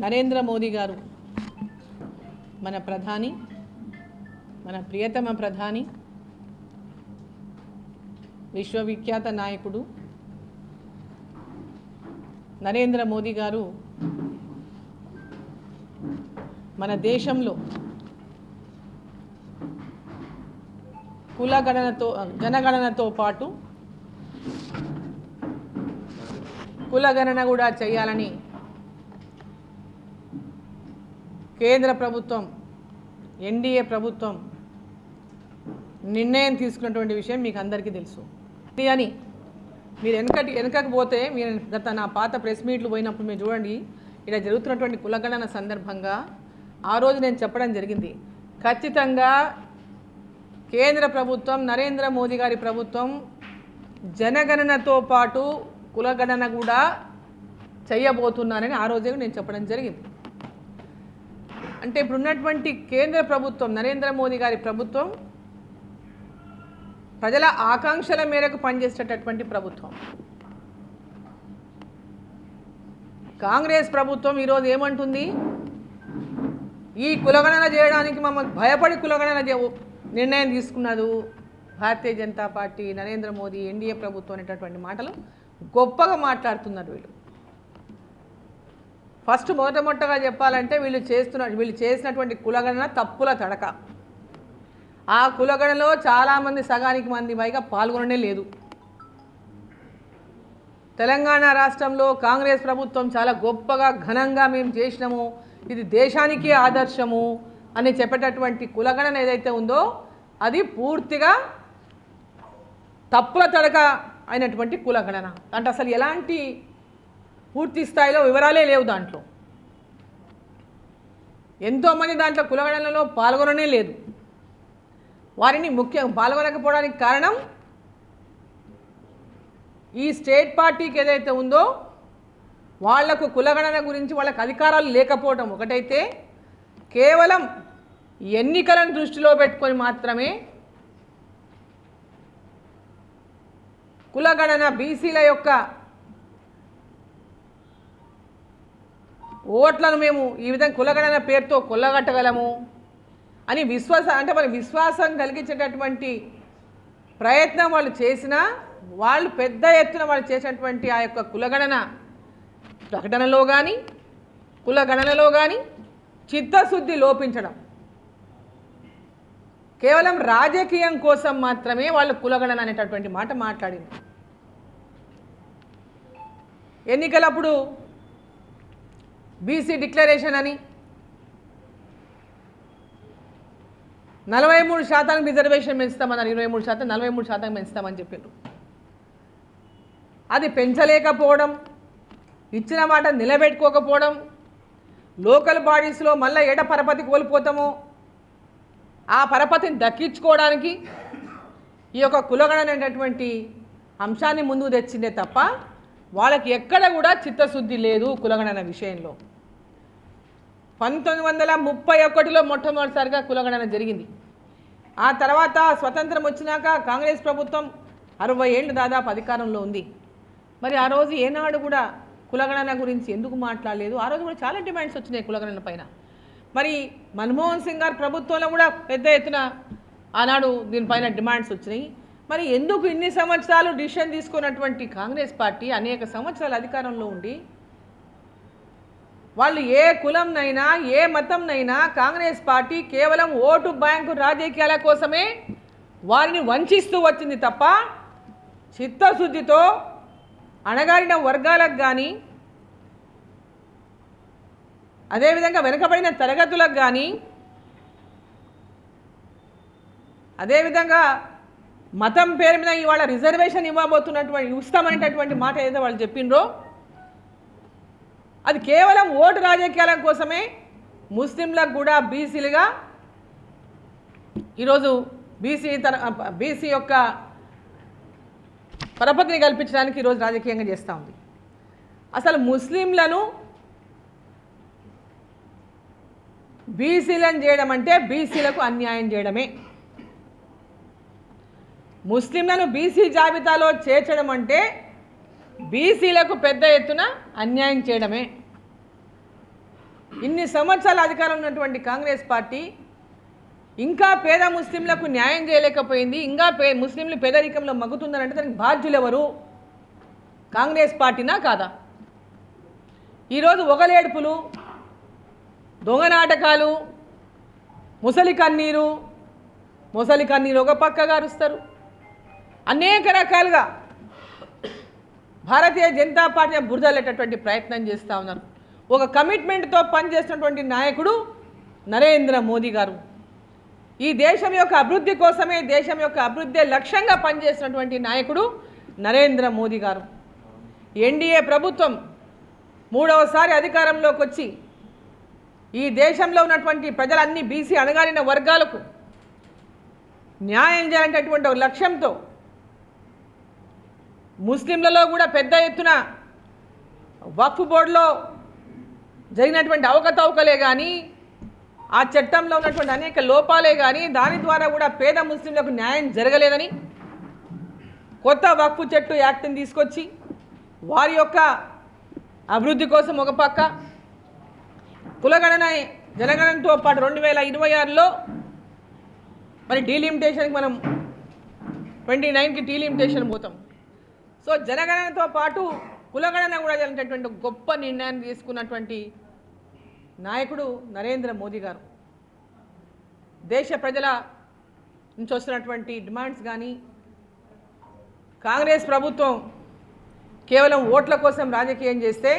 నరేంద్ర మోదీ గారు మన ప్రధాని, మన ప్రియతమ ప్రధాని, విశ్వవిఖ్యాత నాయకుడు నరేంద్ర మోదీ గారు మన దేశంలో జనగణనతో పాటు కులగణన కూడా చేయాలని కేంద్ర ప్రభుత్వం, ఎన్డీఏ ప్రభుత్వం నిర్ణయం తీసుకున్నటువంటి విషయం మీకు అందరికీ తెలుసు. అని మీరు వెనకకు పోతే, మీరు నా పాత ప్రెస్ మీట్లు పోయినప్పుడు మీరు చూడండి, ఇలా జరుగుతున్నటువంటి కులగణన సందర్భంగా ఆ రోజు నేను చెప్పడం జరిగింది, ఖచ్చితంగా కేంద్ర ప్రభుత్వం, నరేంద్ర మోదీ గారి ప్రభుత్వం జనగణనతో పాటు కులగణన కూడా చేయబోతున్నారని ఆ రోజే నేను చెప్పడం జరిగింది. అంటే ఇప్పుడున్నటువంటి కేంద్ర ప్రభుత్వం, నరేంద్ర మోదీ గారి ప్రభుత్వం ప్రజల ఆకాంక్షల మేరకు పనిచేసేటటువంటి ప్రభుత్వం. కాంగ్రెస్ ప్రభుత్వం ఈరోజు ఏమంటుంది, ఈ కులగణన చేయడానికి మమ్మల్ని భయపడి కులగణన నిర్ణయం తీసుకున్నది భారతీయ జనతా పార్టీ, నరేంద్ర మోదీ, ఎన్డీఏ ప్రభుత్వం అనేటటువంటి మాటలు గొప్పగా మాట్లాడుతున్నారు. మొట్టమొదటగా చెప్పాలంటే వీళ్ళు చేసినటువంటి కులగణన తప్పుల తడక. ఆ కులగణనలో చాలామంది, సగానికి మంది పైగా పాల్గొననే లేదు. తెలంగాణ రాష్ట్రంలో కాంగ్రెస్ ప్రభుత్వం చాలా గొప్పగా ఘనంగా మేము చేసినాము, ఇది దేశానికి ఆదర్శము అని చెప్పేటటువంటి కులగణన ఏదైతే ఉందో అది పూర్తిగా తప్పుల తడక అయినటువంటి కులగణన. అంటే అసలు ఎలాంటి పూర్తి స్థాయిలో వివరాలే లేవు దాంట్లో. ఎంతోమంది దాంట్లో కులగణనలో పాల్గొననే లేదు. వారిని పాల్గొనకపోవడానికి కారణం ఈ స్టేట్ పార్టీకి ఏదైతే ఉందో వాళ్లకు కులగణన గురించి వాళ్ళకు అధికారాలు లేకపోవడం ఒకటైతే, కేవలం ఎన్నికలను దృష్టిలో పెట్టుకొని మాత్రమే కులగణన, బీసీల యొక్క ఓట్లను మేము ఈ విధంగా కులగణన పేరుతో కొల్లగట్టగలము అని విశ్వాసం కలిగించేటటువంటి ప్రయత్నం వాళ్ళు చేసినా, వాళ్ళు పెద్ద ఎత్తున వాళ్ళు చేసినటువంటి ఆ యొక్క కులగణన ప్రకటనలో కానీ కులగణనలో కానీ చిత్తశుద్ధి లోపించడం, కేవలం రాజకీయం కోసం మాత్రమే వాళ్ళు కులగణన అనేటటువంటి మాట మాట్లాడింది. ఎన్నికలప్పుడు బీసీ డిక్లరేషన్ అని 43% రిజర్వేషన్ పెంచుతామన్నారు, 23%, 43% పెంచుతామని చెప్పిండ్రు. అది పెంచలేకపోవడం, ఇచ్చిన మాట నిలబెట్టుకోకపోవడం, లోకల్ బాడీస్లో మళ్ళీ ఏడ పరపతి కోల్పోతామో ఆ పరపతిని దక్కించుకోవడానికి ఈ యొక్క కులగణన అనేటటువంటి అంశాన్ని ముందుకు తెచ్చిందే తప్ప వాళ్ళకి ఎక్కడ కూడా చిత్తశుద్ధి లేదు కులగణన విషయంలో. 1931లో మొట్టమొదటిసారిగా కులగణన జరిగింది. ఆ తర్వాత స్వతంత్రం వచ్చినాక కాంగ్రెస్ ప్రభుత్వం 60 ఏళ్ళు దాదాపు అధికారంలో ఉంది. మరి ఆ రోజు ఏనాడు కూడా కులగణన గురించి ఎందుకు మాట్లాడలేదు? ఆ రోజు కూడా చాలా డిమాండ్స్ వచ్చినాయి కులగణన పైన. మరి మన్మోహన్ సింగ్ గారి ప్రభుత్వంలో కూడా పెద్ద ఎత్తున ఆనాడు దీనిపైన డిమాండ్స్ వచ్చినాయి. మరి ఎందుకు ఇన్ని సంవత్సరాలు డిసిషన్ తీసుకున్నటువంటి కాంగ్రెస్ పార్టీ అనేక సంవత్సరాల అధికారంలో ఉండి వాళ్ళు ఏ కులంనైనా ఏ మతంనైనా కాంగ్రెస్ పార్టీ కేవలం ఓటు బ్యాంకు రాజకీయాల కోసమే వారిని వంచిస్తూ వచ్చింది తప్ప చిత్తశుద్ధితో అణగారిన వర్గాలకు కానీ అదేవిధంగా వెనుకబడిన తరగతులకు కానీ అదేవిధంగా మతం పేరు మీద ఇవాళ రిజర్వేషన్ ఇస్తామనేటటువంటి మాట ఏదో వాళ్ళు చెప్పిండ్రో అది కేవలం ఓటు రాజకీయాల కోసమే. ముస్లింలకు కూడా బీసీలుగా ఈరోజు బీసీ యొక్క పరపతిని కల్పించడానికి ఈరోజు రాజకీయంగా చేస్తూ ఉంది. అసలు ముస్లింలను బీసీలను చేయడం అంటే బీసీలకు అన్యాయం చేయడమే. ముస్లింలను బీసీ జాబితాలో చేర్చడం అంటే బీసీలకు పెద్ద ఎత్తున అన్యాయం చేయడమే. ఇన్ని సంవత్సరాల అధికారం ఉన్నటువంటి కాంగ్రెస్ పార్టీ ఇంకా పేద ముస్లింలకు న్యాయం చేయలేకపోయింది, ఇంకా ముస్లింలు పేదరికంలో మగ్గుతుందనంటే దానికి బాధ్యులు ఎవరు? కాంగ్రెస్ పార్టీనా కాదా? ఈరోజు ఒగలేడుపులు, దొంగ నాటకాలు, ముసలి కన్నీరు ఒక పక్కగా అరుస్తారు. అనేక రకాలుగా భారతీయ జనతా పార్టీ బురదలేటటువంటి ప్రయత్నం చేస్తూ ఉన్నారు. ఒక కమిట్మెంట్తో పనిచేస్తున్నటువంటి నాయకుడు నరేంద్ర మోదీ గారు. ఈ దేశం యొక్క అభివృద్ధి కోసమే, దేశం యొక్క అభివృద్ధి లక్ష్యంగా పనిచేస్తున్నటువంటి నాయకుడు నరేంద్ర మోదీ గారు. ఎన్డీఏ ప్రభుత్వం మూడవసారి అధికారంలోకి వచ్చి ఈ దేశంలో ఉన్నటువంటి ప్రజలన్నీ బీసీ అణగారిన వర్గాలకు న్యాయం చేయాలనేటటువంటి ఒక లక్ష్యంతో ముస్లింలలో కూడా పెద్ద ఎత్తున వక్ఫ్ బోర్డులో జరిగినటువంటి అవకతవకలే కానీ, ఆ చట్టంలో ఉన్నటువంటి అనేక లోపాలే కానీ, దాని ద్వారా కూడా పేద ముస్లింలకు న్యాయం జరగలేదని కొత్త వక్ఫ్ చట్టు యాక్ట్ని తీసుకొచ్చి వారి యొక్క అభివృద్ధి కోసం ఒక పక్క, కులగణన జనగణనతో పాటు 2026లో మరి డీలిమిటేషన్కి మనం 29కి డీలిమిటేషన్ పోతాం. సో జనగణనతో పాటు కులగణన కూడా జరిగినటువంటి గొప్ప నిర్ణయాన్ని తీసుకున్నటువంటి నాయకుడు నరేంద్ర మోదీ గారు. దేశ ప్రజల నుంచి వస్తున్నటువంటి డిమాండ్స్ కానీ, కాంగ్రెస్ ప్రభుత్వం కేవలం ఓట్ల కోసం రాజకీయం చేస్తే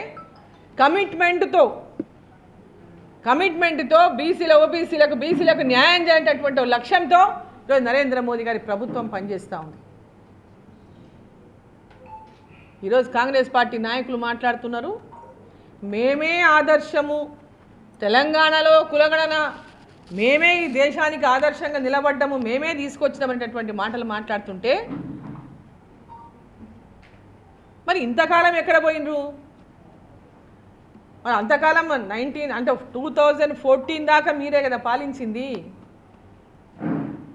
కమిట్మెంట్తో బీసీలకు న్యాయం చేసేటటువంటి లక్ష్యంతో ఈరోజు నరేంద్ర మోదీ గారి ప్రభుత్వం పనిచేస్తూ ఉంది. ఈరోజు కాంగ్రెస్ పార్టీ నాయకులు మాట్లాడుతున్నారు, మేమే ఆదర్శము, తెలంగాణలో కులగణన మేమే ఈ దేశానికి ఆదర్శంగా నిలబడ్డము, మేమే తీసుకొచ్చినామనేటటువంటి మాటలు మాట్లాడుతుంటే మరి ఇంతకాలం ఎక్కడ పోయినరు? మరి అంతకాలం 2014 దాకా మీరే కదా పాలించింది,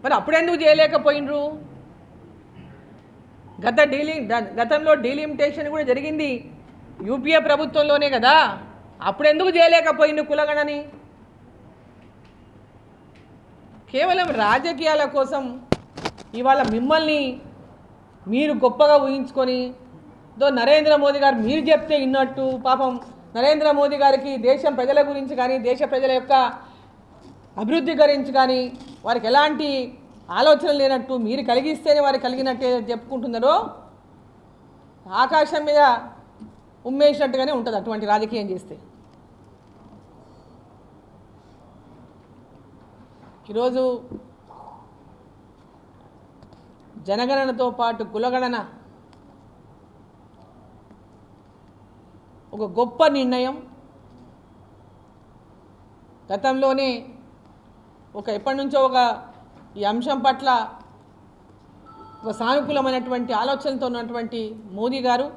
మరి అప్పుడెందుకు చేయలేకపోయినరు? గతంలో డీలిమిటేషన్ కూడా జరిగింది యూపీఏ ప్రభుత్వంలోనే కదా, అప్పుడెందుకు చేయలేకపోయిండు కులగణని? కేవలం రాజకీయాల కోసం ఇవాళ మిమ్మల్ని మీరు గొప్పగా ఊహించుకొని నరేంద్ర మోదీ గారు మీరు చెప్తే విన్నట్టు, పాపం నరేంద్ర మోదీ గారికి దేశం ప్రజల గురించి కానీ, దేశ ప్రజల యొక్క అభివృద్ధి గురించి కానీ వారికి ఎలాంటి ఆలోచనలు లేనట్టు, మీరు కలిగిస్తేనే వారికి కలిగినట్టే చెప్పుకుంటున్నారో ఆకాశం మీద ఉమ్మేసినట్టుగానే ఉంటుంది అటువంటి రాజకీయం చేస్తే. ఈరోజు జనగణనతో పాటు కులగణన ఒక గొప్ప నిర్ణయం. గతంలోనే ఎప్పటి నుంచో ఈ అంశం పట్ల ఒక సానుకూలమైనటువంటి ఆలోచనతో ఉన్నటువంటి మోదీ గారు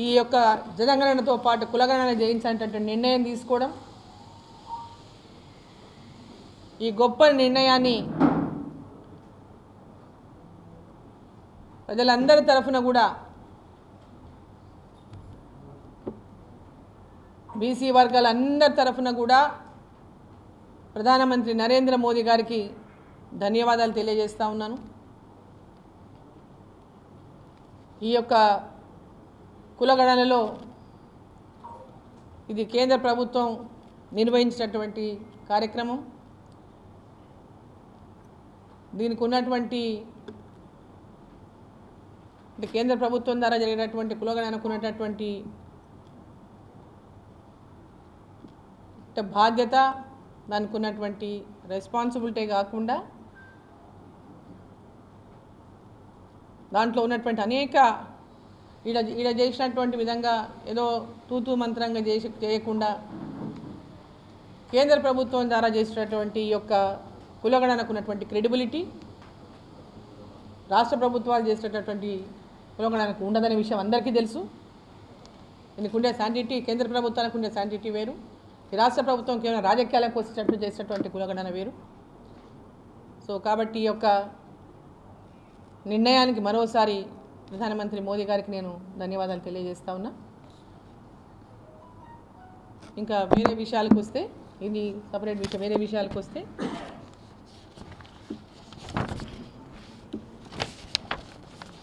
ఈ యొక్క జనగణనతో పాటు కులగణన చేయించాలనేటువంటి నిర్ణయం తీసుకోవడం, ఈ గొప్ప నిర్ణయాన్ని ప్రజలందరి తరఫున కూడా, బీసీ వర్గాలందరి తరఫున కూడా ప్రధానమంత్రి నరేంద్ర మోదీ గారికి ధన్యవాదాలు తెలియజేస్తూ ఉన్నాను. ఈ యొక్క కులగణనలో ఇది కేంద్ర ప్రభుత్వం నిర్వహించినటువంటి కార్యక్రమం. దీనికి ఉన్నటువంటి కేంద్ర ప్రభుత్వం ద్వారా జరిగినటువంటి కులగణనకు ఉన్నటువంటి బాధ్యత, దానికి ఉన్నటువంటి రెస్పాన్సిబిలిటీ కాకుండా దాంట్లో ఉన్నటువంటి అనేక ఈడ చేసినటువంటి విధంగా ఏదో తూతూ మంత్రంగా చేయకుండా కేంద్ర ప్రభుత్వం ద్వారా చేసినటువంటి ఈ యొక్క కులగణనకు ఉన్నటువంటి క్రెడిబిలిటీ రాష్ట్ర ప్రభుత్వాలు చేసేటటువంటి కులగణనకు ఉండదనే విషయం అందరికీ తెలుసు. దీనికి ఉండే శాంటిటీ, కేంద్ర ప్రభుత్వానికి ఉండే శాంటిటీ వేరు, ఈ రాష్ట్ర ప్రభుత్వం కేవలం రాజకీయాలకు వచ్చేటట్టు చేసేటటువంటి కులగణన వేరు. సో కాబట్టి ఈ యొక్క నిర్ణయానికి మరోసారి ప్రధానమంత్రి మోదీ గారికి నేను ధన్యవాదాలు తెలియజేస్తా ఉన్నా. ఇంకా వేరే విషయాలకు వస్తే, ఇది సపరేట్ విషయం. వేరే విషయాలకు వస్తే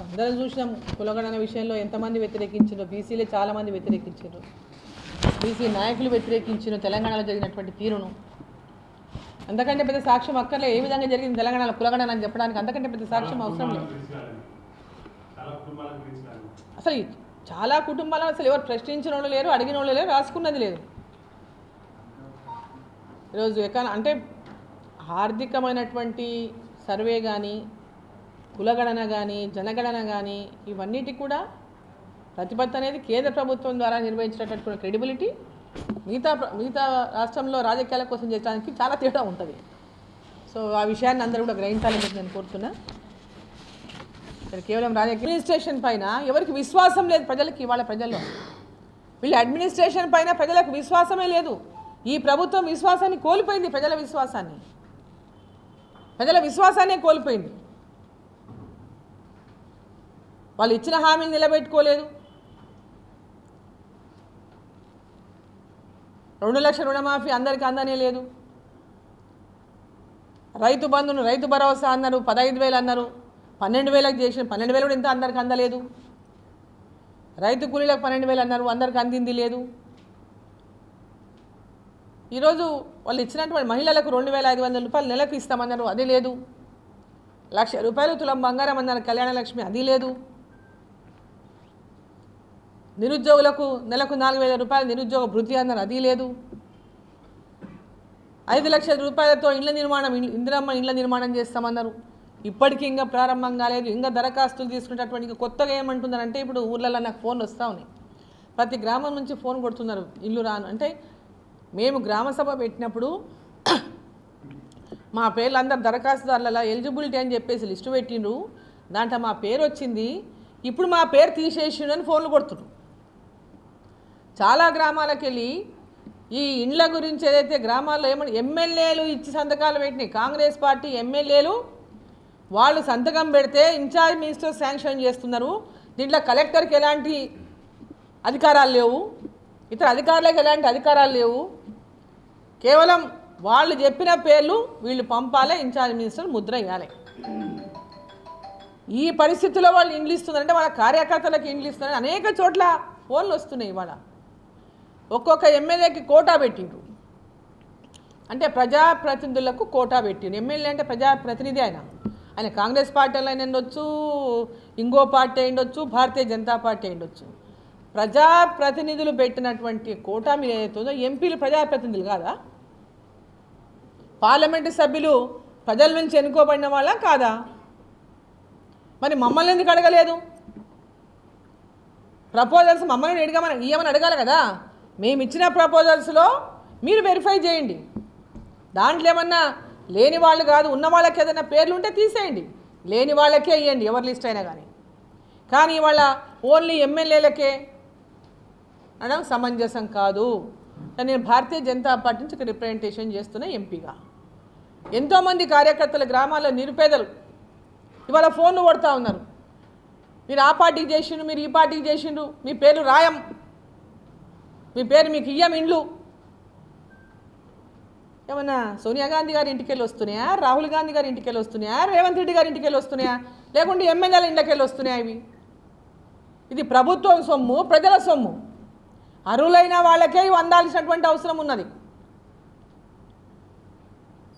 అందరం చూసినాం కులగణన విషయంలో ఎంతమంది వ్యతిరేకించారో. బీసీలే చాలామంది వ్యతిరేకించారు, బీసీ నాయకులు వ్యతిరేకించారు తెలంగాణలో జరిగినటువంటి తీరును. అంతకంటే పెద్ద సాక్ష్యం అక్కర్లే. ఏ విధంగా జరిగింది తెలంగాణలో కులగణన అని చెప్పడానికి అంతకంటే పెద్ద సాక్ష్యం అవసరం లేదు. అసలు చాలా కుటుంబాలను అసలు ఎవరు ప్రశ్నించిన వాళ్ళు లేరు, అడిగిన వాళ్ళు లేరు, రాసుకున్నది లేదు. ఈరోజు అంటే ఆర్థికమైనటువంటి సర్వే కానీ, కులగణన కానీ, జనగణన కానీ, ఇవన్నిటికి కూడా ప్రతిపత్తి అనేది కేంద్ర ప్రభుత్వం ద్వారా నిర్వహించినటువంటి క్రెడిబిలిటీ మిగతా రాష్ట్రంలో రాజకీయాల కోసం చేయడానికి చాలా తేడా ఉంటుంది. సో ఆ విషయాన్ని అందరూ కూడా గ్రహించాలని నేను కోరుతున్నా. కేవలం రాజకీయ అడ్మినిస్ట్రేషన్ పైన ఎవరికి విశ్వాసం లేదు ప్రజలకి. ఇవాళ ప్రజల్లో వీళ్ళ అడ్మినిస్ట్రేషన్ పైన ప్రజలకు విశ్వాసమే లేదు. ఈ ప్రభుత్వం విశ్వాసాన్ని కోల్పోయింది, ప్రజల విశ్వాసాన్నే కోల్పోయింది. వాళ్ళు ఇచ్చిన హామీలు నిలబెట్టుకోలేదు. 2 లక్షల రుణమాఫీ అందరికీ అందనే లేదు. రైతు బంధును, రైతు భరోసా అన్నారు, 15,000 అన్నారు, 12,000కి చేసిన 12,000 కూడా ఇంత అందరికి అందలేదు. రైతు కూలీలకు 12,000 అన్నారు, అందరికి అందింది లేదు. ఈరోజు వాళ్ళు ఇచ్చినటువంటి మహిళలకు 2,500 రూపాయలు నెలకు ఇస్తామన్నారు, అది లేదు. 1,00,000 రూపాయలు తులం బంగారం అన్నారు, కళ్యాణ లక్ష్మి, అది లేదు. నిరుద్యోగులకు నెలకు 4,000 రూపాయలు నిరుద్యోగ భృతి అన్నారు, అది లేదు. 5 లక్షల రూపాయలతో ఇందిరమ్మ ఇళ్ల నిర్మాణం చేస్తామన్నారు, ఇప్పటికీ ఇంకా ప్రారంభం కాలేదు. ఇంకా దరఖాస్తులు తీసుకునేటటువంటి ఇంకా కొత్తగా ఏమంటున్నారంటే, ఇప్పుడు ఊర్లలో నాకు ఫోన్లు వస్తూ ఉన్నాయి, ప్రతి గ్రామం నుంచి ఫోన్ కొడుతున్నారు, ఇల్లు రాను అంటే. మేము గ్రామసభ పెట్టినప్పుడు మా పేర్లు అందరు దరఖాస్తుదారుల ఎలిజిబిలిటీ అని చెప్పేసి లిస్టు పెట్టిండ్రు, దాంట్లో మా పేరు వచ్చింది, ఇప్పుడు మా పేరు తీసేసిండు అని ఫోన్లు కొడుతున్నారు. చాలా గ్రామాలకు వెళ్ళి ఈ ఇండ్ల గురించి ఏదైతే గ్రామాల్లో ఎమ్మెల్యేలు ఇచ్చి సంతకాలు పెట్టినాయి, కాంగ్రెస్ పార్టీ ఎమ్మెల్యేలు వాళ్ళు సంతకం పెడితే ఇన్ఛార్జ్ మినిస్టర్ శాంక్షన్ చేస్తున్నారు. దీంట్లో కలెక్టర్కి ఎలాంటి అధికారాలు లేవు, ఇతర అధికారులకు ఎలాంటి అధికారాలు లేవు. కేవలం వాళ్ళు చెప్పిన పేర్లు వీళ్ళు పంపాలి, ఇన్ఛార్జ్ మినిస్టర్ ముద్ర వేయాలి. ఈ పరిస్థితుల్లో వాళ్ళు ఇండ్లు ఇస్తున్నారంటే వాళ్ళ కార్యకర్తలకు ఇండ్లు ఇస్తున్నారని అనేక చోట్ల ఫోన్లు వస్తున్నాయి. ఇవాళ ఒక్కొక్క ఎమ్మెల్యేకి కోటా పెట్టిండ్రు, అంటే ప్రజాప్రతినిధులకు కోటా పెట్టిండ్రు. ఎమ్మెల్యే అంటే ప్రజాప్రతినిధి, ఆయన కాంగ్రెస్ పార్టీలో అయినా ఉండొచ్చు, ఇంకో పార్టీ అయిండొచ్చు, భారతీయ జనతా పార్టీ అయిండొచ్చు. ప్రజాప్రతినిధులు పెట్టినటువంటి కోటా మీద ఏదైతుందో, ఎంపీలు ప్రజాప్రతినిధులు కాదా? పార్లమెంటు సభ్యులు ప్రజల నుంచి ఎన్నుకోబడిన వాళ్ళ కాదా? మరి మమ్మల్ని ఎందుకు అడగలేదు? ప్రపోజల్స్ మమ్మల్ని ఇవ్వమని అడగాలి కదా. మేము ఇచ్చిన ప్రపోజల్స్లో మీరు వెరిఫై చేయండి, దాంట్లో ఏమన్నా లేని వాళ్ళు కాదు, ఉన్న వాళ్ళకి ఏదైనా పేర్లు ఉంటే తీసేయండి, లేని వాళ్ళకే ఇవ్వండి, ఎవరి లిస్ట్ అయినా కానీ ఇవాళ ఓన్లీ ఎమ్మెల్యేలకే అనడం సమంజసం కాదు. నేను భారతీయ జనతా పార్టీ నుంచి రిప్రజెంటేషన్ చేస్తున్న ఎంపీగా ఎంతోమంది కార్యకర్తల గ్రామాల్లో నిరుపేదలు ఇవాళ ఫోన్లు కొడుతూ ఉన్నారు, మీరు ఆ పార్టీకి చేసిండ్రు, మీరు ఈ పార్టీకి చేసిండ్రు, మీ పేర్లు రాయం, మీ పేరు మీకు ఇయ్యం ఇండ్లు. ఏమన్నా సోనియా గాంధీ గారి ఇంటికి వెళ్ళి వస్తున్నాయా, రాహుల్ గాంధీ గారి ఇంటికి వెళ్ళి వస్తున్నాయా, రేవంత్ రెడ్డి గారి ఇంటికి వెళ్ళి వస్తున్నాయా, లేకుంటే ఎమ్మెల్యేల ఇంటికి వెళ్ళి వస్తున్నాయా? ఇది ప్రభుత్వం సొమ్ము, ప్రజల సొమ్ము. అర్హులైన వాళ్ళకే ఇవి అందాల్సినటువంటి అవసరం ఉన్నది.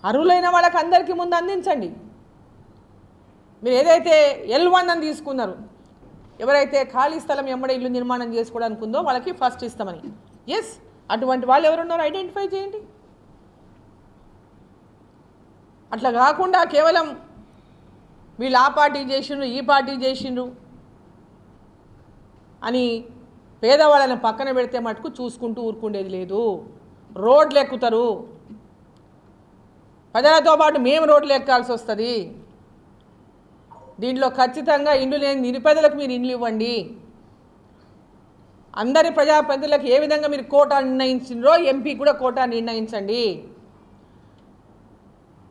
అర్హులైన వాళ్ళకి అందరికీ ముందు అందించండి. మీరు ఏదైతే L1 అని తీసుకున్నారు, ఎవరైతే ఖాళీ స్థలం ఎమ్మడే ఇల్లు నిర్మాణం చేసుకోవడానికి ఉందో వాళ్ళకి ఫస్ట్ ఇస్తామని, ఎస్, అటువంటి వాళ్ళు ఎవరున్నారో ఐడెంటిఫై చేయండి. అట్లా కాకుండా కేవలం వీళ్ళు ఆ పార్టీ చేసిండ్రు, ఈ పార్టీ చేసిండ్రు అని పేదవాళ్ళని పక్కన పెడితే మటుకు చూసుకుంటూ ఊరుకుండేది లేదు. రోడ్లు ఎక్కుతారు, ప్రజలతో పాటు మేము రోడ్లు ఎక్కాల్సి వస్తుంది. దీంట్లో ఖచ్చితంగా ఇండ్లు లేని నిరుపేదలకు మీరు ఇండ్లు ఇవ్వండి. అందరి ప్రజాప్రతినిధులకు ఏ విధంగా మీరు కోటా నిర్ణయించిండ్రో ఎంపీ కూడా కోటా నిర్ణయించండి.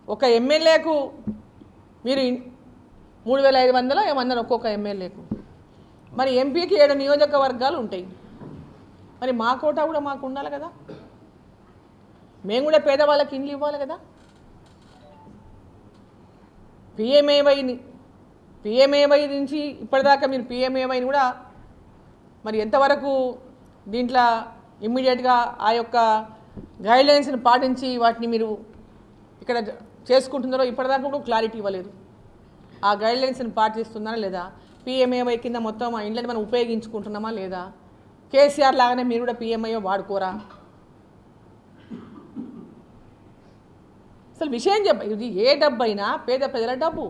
ఒక ఎమ్మెల్యేకు మీరు 3,500 ఏమన్నారు ఒక్కొక్క ఎమ్మెల్యేకు. మరి ఎంపీకి 7 నియోజకవర్గాలు ఉంటాయి, మరి మా కోటా కూడా మాకు ఉండాలి కదా. మేము కూడా పేదవాళ్ళకి ఇండ్లు ఇవ్వాలి కదా. పిఎంఏవై నుంచి ఇప్పటిదాకా మీరు పిఎంఏవైని కూడా మరి ఎంతవరకు దీంట్లో ఇమ్మీడియట్గా ఆ యొక్క గైడ్లైన్స్ని పాటించి వాటిని మీరు ఇక్కడ చేసుకుంటున్నారో ఇప్పటిదాకా కూడా క్లారిటీ ఇవ్వలేదు. ఆ గైడ్లైన్స్ని పాటిస్తున్నారా లేదా, పిఎంఏవై కింద మొత్తం ఆ ఇండ్లని మనం ఉపయోగించుకుంటున్నామా లేదా, కేసీఆర్ లాగానే మీరు కూడా పిఎంఐ వాడుకోరా. అసలు విషయం ఇది ఏ డబ్బు అయినా పేద ప్రజల డబ్బు,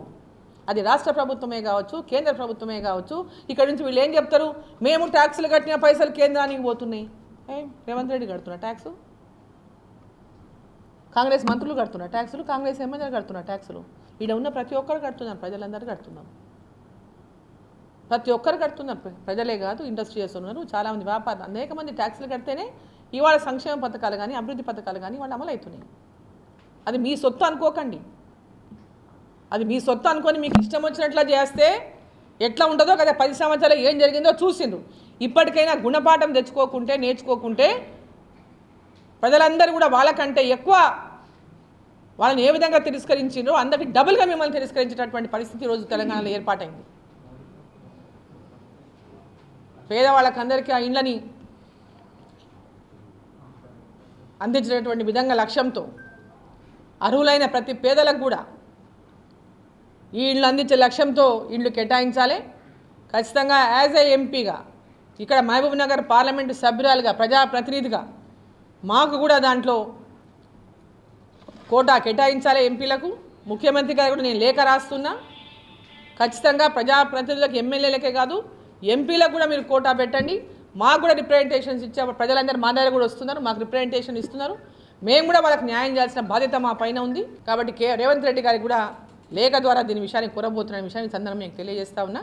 అది రాష్ట్ర ప్రభుత్వమే కావచ్చు, కేంద్ర ప్రభుత్వమే కావచ్చు. ఇక్కడ నుంచి వీళ్ళు ఏం చెప్తారు, మేము ట్యాక్సులు కట్టిన పైసలు కేంద్రానికి పోతున్నాయి. రేవంత్ రెడ్డి కడుతున్నా ట్యాక్సు, కాంగ్రెస్ మంత్రులు కడుతున్నారు ట్యాక్సులు, కాంగ్రెస్ ఎమ్మెల్యేలు కడుతున్నారు ట్యాక్సులు. ఈడ ఉన్న ప్రతి ఒక్కరు కడుతున్నారు, ప్రజలందరూ కడుతున్నారు, ప్రతి ఒక్కరు కడుతున్నారు. ప్రజలే కాదు, ఇండస్ట్రీస్ ఉన్నారు, చాలామంది వ్యాపారులు, అనేక మంది ట్యాక్సులు కడితేనే ఇవాళ సంక్షేమ పథకాలు కానీ అభివృద్ధి పథకాలు కానీ వాళ్ళు అమలు అవుతున్నాయి. అది మీ సొత్తు అనుకోకండి, అది మీ సొత్తు అనుకొని మీకు ఇష్టం వచ్చినట్లా చేస్తే ఎట్లా ఉంటుందో కదా. 10 సంవత్సరాలు ఏం జరిగిందో చూసిండ్రు. ఇప్పటికైనా గుణపాఠం తెచ్చుకోకుంటే, నేర్చుకోకుంటే ప్రజలందరూ కూడా వాళ్ళకంటే ఎక్కువ వాళ్ళని ఏ విధంగా తిరస్కరించిండ్రో అందరికి డబుల్గా మిమ్మల్ని తిరస్కరించేటటువంటి పరిస్థితి ఈరోజు తెలంగాణలో ఏర్పాటైంది. పేదవాళ్ళకందరికీ ఆ ఇండ్లని అందించినటువంటి విధంగా లక్ష్యంతో అర్హులైన ప్రతి పేదలకు కూడా ఈ ఇళ్ళు అందించే లక్ష్యంతో ఇళ్ళు కేటాయించాలి. ఖచ్చితంగా యాజ్ ఏ ఎంపీగా ఇక్కడ మహబూబ్ నగర్ పార్లమెంటు సభ్యురాలుగా, ప్రజాప్రతినిధిగా మాకు కూడా దాంట్లో కోటా కేటాయించాలి ఎంపీలకు. ముఖ్యమంత్రి గారు కూడా నేను లేఖ రాస్తున్నా, ఖచ్చితంగా ప్రజాప్రతినిధులకు, ఎమ్మెల్యేలకే కాదు ఎంపీలకు కూడా మీరు కోటా పెట్టండి. మాకు కూడా రిప్రజెంటేషన్స్ ఇచ్చే ప్రజలందరూ మా దగ్గర కూడా వస్తున్నారు, మాకు రిప్రజెంటేషన్ ఇస్తున్నారు. మేము కూడా వాళ్ళకి న్యాయం చేయాల్సిన బాధ్యత మా పైన ఉంది. కాబట్టి రేవంత్ రెడ్డి గారికి కూడా లేఖ ద్వారా దీని విషయాన్ని కోరబోతున్న విషయాన్ని సందర్భంగా మీకు తెలియజేస్తా ఉన్నా.